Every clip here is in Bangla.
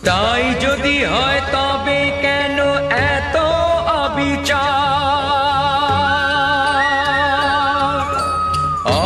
তাই যদি হয় তবে কেন এত অবিচার,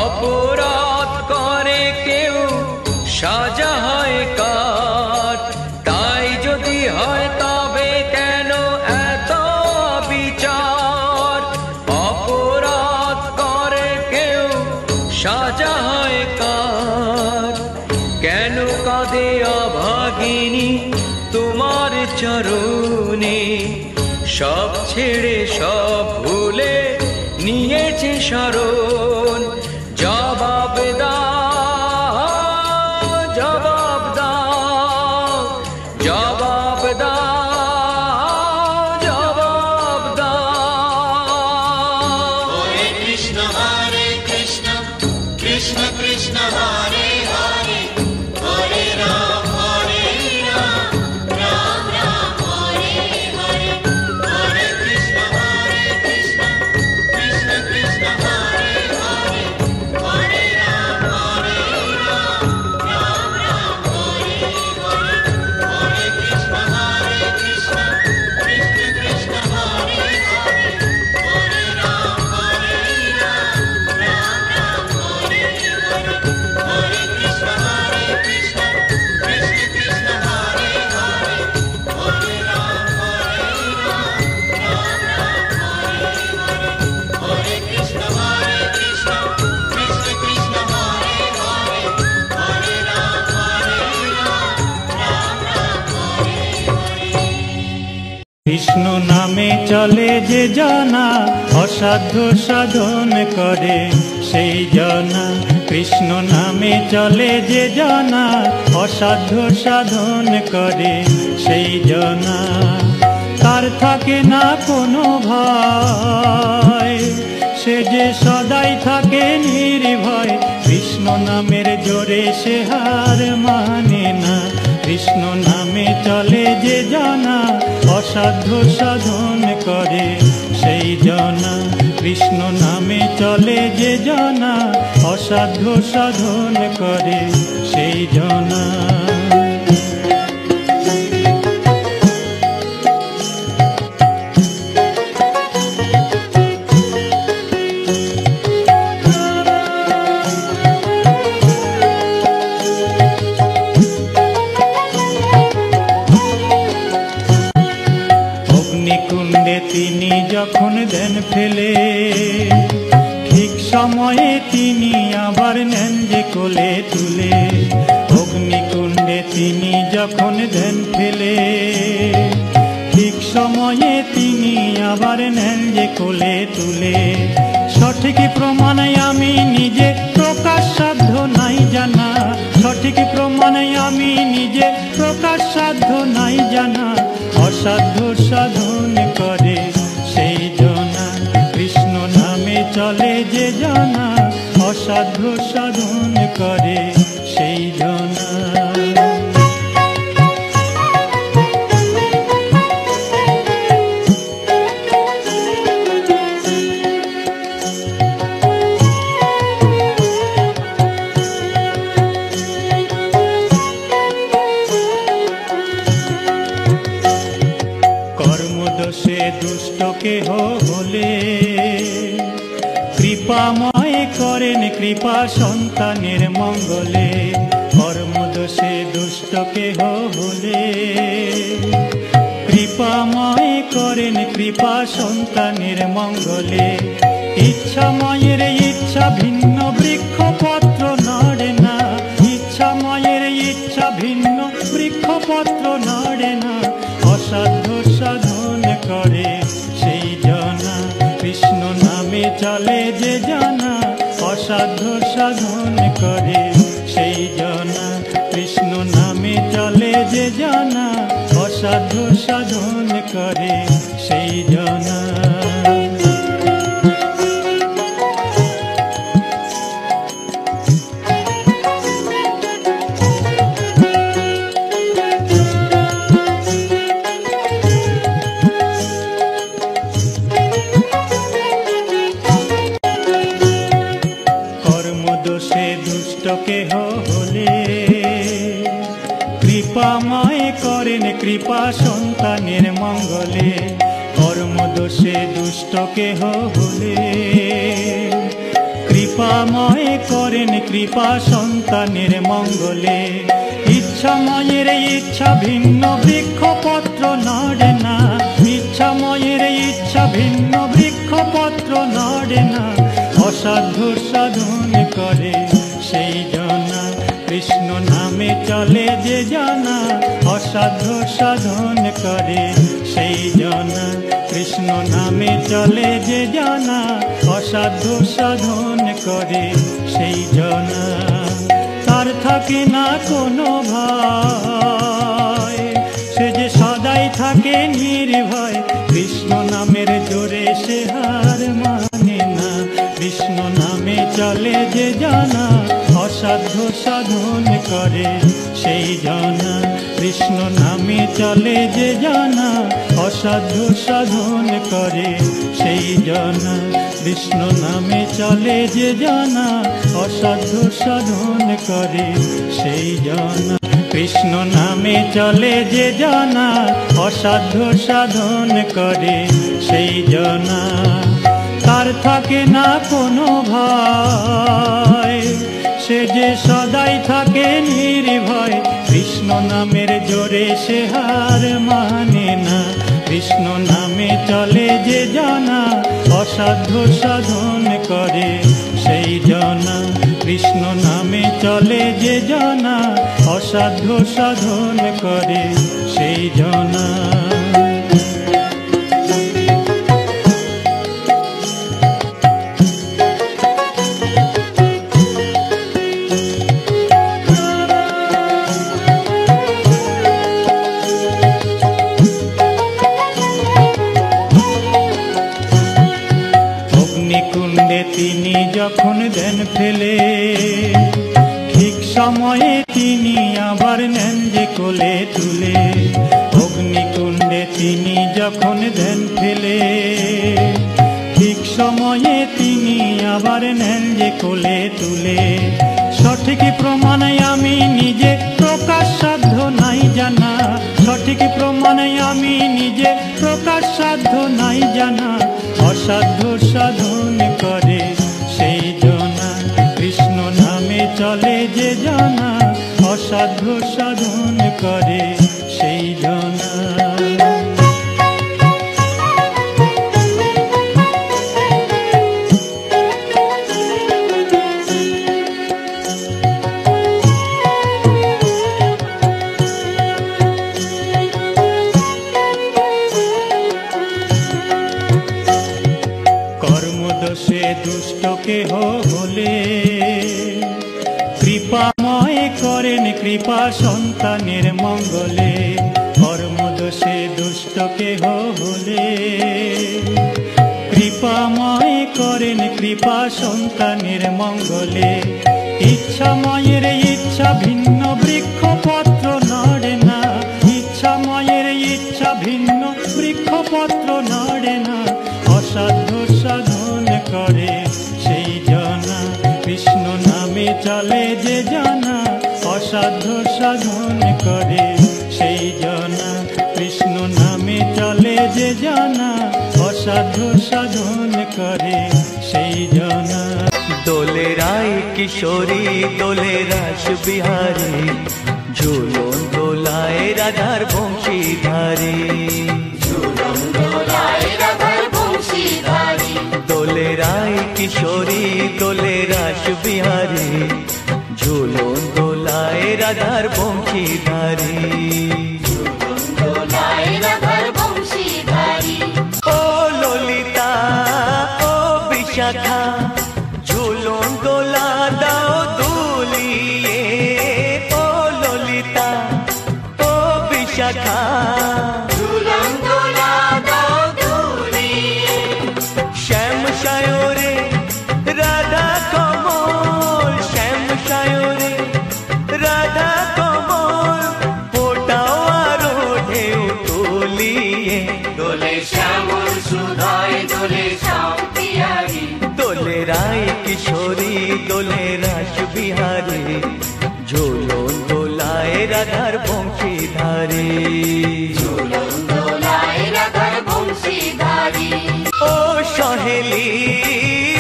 অপরাধ করে কেউ সাজা হয় কার। তাই যদি হয় তবে কেন এত অবিচার, অপরাধ করে কেউ সাজা হয় কার। কেন কাঁদে অভাগিনী তোমার চরণে, সব ছেড়ে সব ভুলে নিয়েছে শরণ। জবাব দাও, জবাব দাও, জবাব দাও, জবাব দাও। হরে কৃষ্ণ কৃষ্ণ কৃষ্ণ কৃষ্ণ হরে হরে, হরে রাম রাম রাম হরে হরে। হরে কৃষ্ণ কৃষ্ণ কৃষ্ণ কৃষ্ণ হরে হরে, হরে রাম রাম রাম হরে হরে। হরে কৃষ্ণ কৃষ্ণ কৃষ্ণ কৃষ্ণ হরে হরে, হরে রাম রাম রাম হরে হরে। হরে কৃষ্ণ কৃষ্ণ কৃষ্ণ কৃষ্ণ হরে হরে, হরে রাম রাম রাম হরে হরে। হরে কৃষ্ণ কৃষ্ণ কৃষ্ণ কৃষ্ণ হরে হরে, হরে রাম রাম রাম হরে হরে। কৃষ্ণ নামে চলে যে জনা, অসাধ্য সাধন করে সেই জনা। কৃষ্ণ নামে চলে যে জনা, অসাধ্য সাধন করে সেই জনা। তার থাকে না কোনো ভয়, সে যে সদাই থাকে নির্ভয়। কৃষ্ণ নামের জোরে সে হার মানে না। কৃষ্ণ নামে চলে যে জনা, অসাধ্য সাধন করে সেই জনা। কৃষ্ণ নামে চলে যে জনা, অসাধ্য সাধন করে সেই জনা। অগ্নিকুণ্ডে তিনি যখন দেন ফেলে, ঠিক সময়ে তিনি আবার নেন যে কোলে তুলে। অগ্নিকুণ্ডে তিনি যখন দেন ফেলে, ঠিক সময়ে তিনি আবার নেন যে কোলে তুলে। সঠিক প্রমাণে আমি নিজে প্রকাশ সাধ্য নাই জানা, সঠিক প্রমাণে আমি নিজে প্রকাশ সাধ্য নাই জানা। অসাধ্য সাধন করে সেই জনা, কৃষ্ণ নামে চলে যে জনা, অসাধ্য সাধন করে সেই জনা। কর্মদোষে দুষ্ট কেহ হলে, কৃপাময় করেন কৃপা সন্তানের মঙ্গলে। কর্মদোষে দুষ্ট কেহ হলে, কৃপাময় করেন কৃপা সন্তানের মঙ্গলে। ইচ্ছাময়ের ইচ্ছা ভিন্ন বৃক্ষপত্র নড়ে না, ইচ্ছাময়ের ইচ্ছা ভিন্ন বৃক্ষপত্র নড়ে না। অসাধ্য সাধন করে সেই জনা, কৃষ্ণ নামে চলে যে জনা, অসাধ্য সাধন করে সেই জনা। কৃষ্ণ নামে চলে যে জনা, অসাধ্য সাধন করে সেই জনা। কৃপা সন্তানের মঙ্গলে, কর্মদোষে দুষ্ট কেহ হলে কৃপাময় করেন কৃপা সন্তানের মঙ্গলে। ইচ্ছাময়ের ইচ্ছা ভিন্ন বৃক্ষপত্র নড়ে না, ইচ্ছাময়ের ইচ্ছা ভিন্ন বৃক্ষপত্র নড়ে না। অসাধ্য সাধন করে সেই জনা, কৃষ্ণ নামে চলে যে জানা। অসাধ্য সাধন করে সেই জনা, কৃষ্ণ নামে চলে যে জানা। অসাধ্য সাধন করে সেই জনা, তার থাকে না কোনো ভয়, সে যে সদাই থাকে নির্ভয়। কৃষ্ণ নামের জোরে সে হার মানে না, কৃষ্ণ নামে চলে যে জানা। অসাধ্য সাধন করে সেই জনা, কৃষ্ণ নামে চলে যে জানা। অসাধ্য সাধন করে সেই জনা, কৃষ্ণ নামে চলে যে জানা। অসাধ্য সাধন করে সেই জনা, কৃষ্ণ নামে চলে যে জানা। অসাধ্য সাধন করে সেই জনা, তার থাকে না কোনো ভয়, সে যে সদাই থাকে নির্ভয়। কৃষ্ণ নামের জোরে সে হার মানে না, কৃষ্ণ নামে চলে যে জানা। অসাধ্য সাধন করে সেই জনা, কৃষ্ণ নামে চলে যে জানা। অসাধ্য সাধন করে সেই জনা। অগ্নিকুণ্ডে তিনি যখন দেন ফেলে, ঠিক সময়ে তিনি আবার নেন যে কোলে তুলে। অগ্নিকুণ্ডে তিনি যখন দেন ফেলে, ঠিক সময়ে তিনি আবার নেন যে কোলে তুলে। সঠিক প্রমাণে আমি নিজে প্রকাশ সাধ্য নাই জানা, সঠিক প্রমাণে আমি নিজে প্রকাশ সাধ্য নাই জানা। অসাধ্য সাধন করে সেই জনা, কৃষ্ণ নামে চলে যে জানা। অসাধ্য সাধন করে সেই জনা। কর্মদোষে দুষ্ট কেহ হলে, কৃপাময় করেন কৃপা সন্তানের মঙ্গলে। কর্মদোষে দুষ্ট কেহ হলে, কৃপাময় করেন কৃপা সন্তানের মঙ্গলে। ইচ্ছাময়ের ইচ্ছা ভিন্ন বৃক্ষপত্র নড়ে না, ইচ্ছাময়ের ইচ্ছা ভিন্ন বৃক্ষপত্র নড়ে না। অসাধ্য সাধন করে সেই জনা, কৃষ্ণ নামে চলে যে জানা। অসাধ্য সাধন করে সেই জনা, কৃষ্ণ নামে চলে যে জানা। অসাধ্য সাধন করে সেই জনা। দোলে রায় কিশোরী দোলে রাস বিহারী, ঝুলন দোলায় রাধার বংশীধারী। দোলে রায় কিশোরী দোলে রাস বিহারী, ঝুলন দোলায় রাধার বংশীধারী। ও ললিতা ও বিশাখা, ঝুলন দোলা দাও দুলিয়ে। ও ললিতা ও বিশাখা, শ্যাম সায়রে রাধা কমল, শ্যাম সায়রে রাধা কমল। সহেলি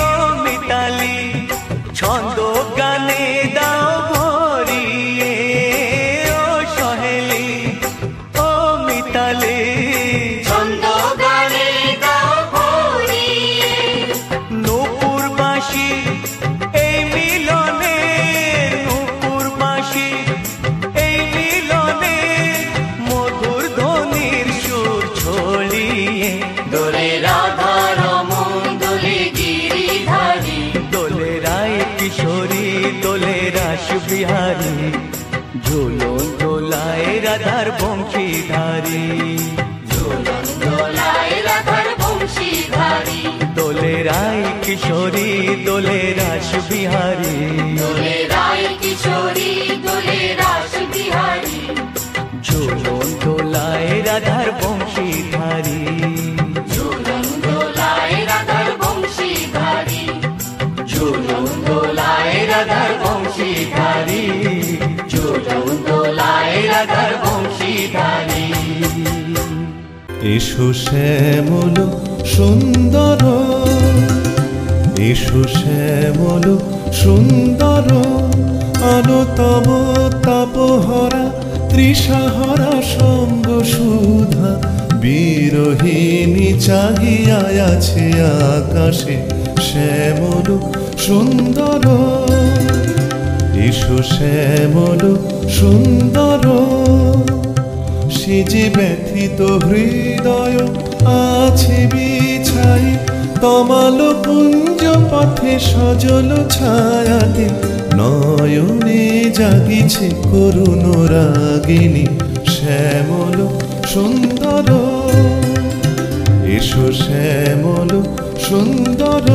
ও মিতালি ছন্দ গানে দাও ভরিয়ে ও সহেলি ও মিতালি ছন্দ গানে দাও ভরিয়ে নূপুর বাঁশি এই মিলনে নূপুর বাঁশি এই মিলনে মধুর ধ্বনির সুর ছড়িয়ে দোলে রাধা রমন দোলে গিরিধারী দোলে রায় কিশোরী দোলে রাস বিহারী ঝুলন দোলায় রাধার বংশীধারী ঝুলন দোলায় রাধার বংশীধারী দোলে রায় কিশোরী দোলে রাস বিহারী দোলে রায় কিশোরী দোলে রাস বিহারী ঝুলন দোলায় রাধার বংশীধারী ঝুলন দোলায় রাধার বংশীধারী ঝুলন দোলায় রাধার বংশীধারী ঝুলন দোলায় রাধার বংশীধারী এসো শ্যামল সুন্দর এসো শ্যামল সুন্দর আনতম তাপহরা তৃষাহরা সঙ্গ সুধা বিরোহিণী চাহিয়া আছে আকাশে শ্যামল সুন্দর এসো শ্যামল সুন্দর সে যে ব্যথিত হৃদয় আছে বিছাই তমাল পুঞ্জ পথে সজল ছায়াতে নয়নে জাগিছে করুণ রাগিনী শ্যামল সুন্দর এসো শ্যামল সুন্দর